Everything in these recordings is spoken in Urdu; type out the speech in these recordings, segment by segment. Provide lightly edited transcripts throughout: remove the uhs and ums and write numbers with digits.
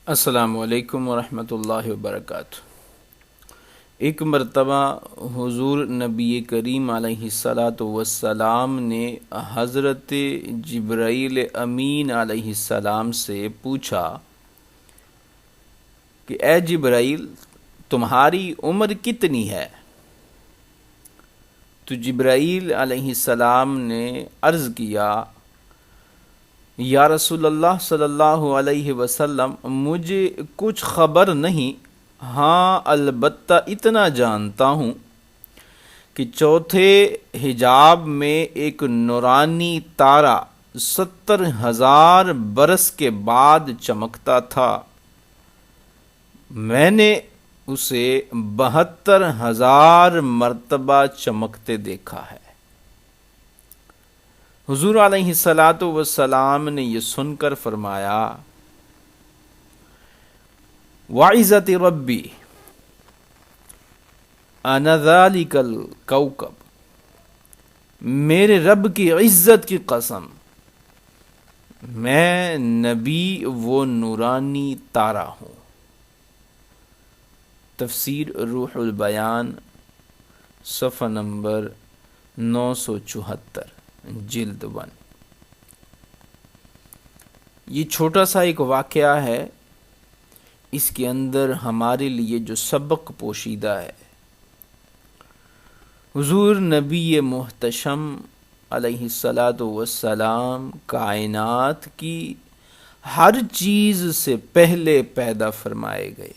السلام علیکم ورحمۃ اللہ وبرکاتہ۔ ایک مرتبہ حضور نبی کریم علیہ الصلاۃ والسلام نے حضرت جبرائیل امین علیہ السلام سے پوچھا کہ اے جبرائیل، تمہاری عمر کتنی ہے؟ تو جبرائیل علیہ السلام نے عرض کیا، یا رسول اللہ صلی اللہ علیہ وسلم، مجھے کچھ خبر نہیں، ہاں البتہ اتنا جانتا ہوں کہ چوتھے حجاب میں ایک نورانی تارا 70,000 برس کے بعد چمکتا تھا، میں نے اسے 72,000 مرتبہ چمکتے دیکھا ہے۔ حضور علیہ الصلاۃ والسلام نے یہ سن کر فرمایا، وعزت ربی انا ذالک الکوکب، میرے رب کی عزت کی قسم، میں نبی وہ نورانی تارا ہوں۔ تفسیر روح البیان، صفحہ نمبر 974، جلد 1۔ یہ چھوٹا سا ایک واقعہ ہے، اس کے اندر ہمارے لیے جو سبق پوشیدہ ہے، حضور نبی محتشم علیہ الصلاۃ والسلام کائنات کی ہر چیز سے پہلے پیدا فرمائے گئے،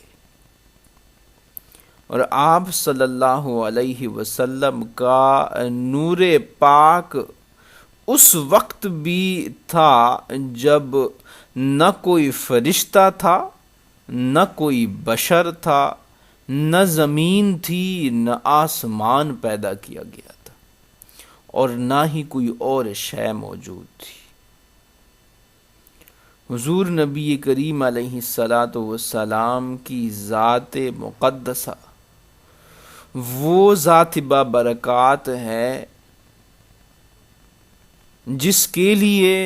اور آپ صلی اللہ علیہ وسلم کا نور پاک اس وقت بھی تھا جب نہ کوئی فرشتہ تھا، نہ کوئی بشر تھا، نہ زمین تھی، نہ آسمان پیدا کیا گیا تھا، اور نہ ہی کوئی اور شے موجود تھی۔ حضور نبی کریم علیہ الصلاۃ والسلام کی ذات مقدسہ وہ ذات بابرکات ہے جس کے لیے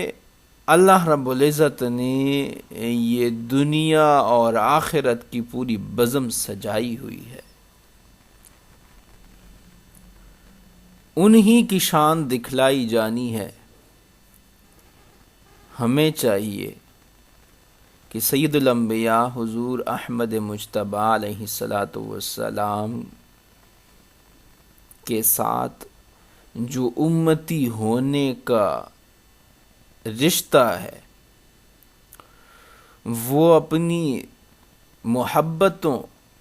اللہ رب العزت نے یہ دنیا اور آخرت کی پوری بزم سجائی ہوئی ہے۔ انہی کی شان دکھلائی جانی ہے۔ ہمیں چاہیے کہ سید الانبیاء حضور احمد مجتبیٰ علیہ الصلاۃ والسلام کے ساتھ جو امتی ہونے کا رشتہ ہے، وہ اپنی محبتوں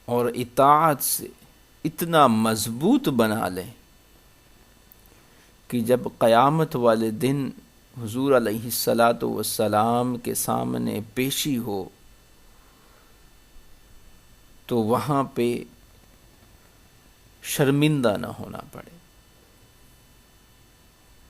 اور اطاعت سے اتنا مضبوط بنا لیں کہ جب قیامت والے دن حضور علیہ الصلاۃ والسلام کے سامنے پیشی ہو تو وہاں پہ شرمندہ نہ ہونا پڑے۔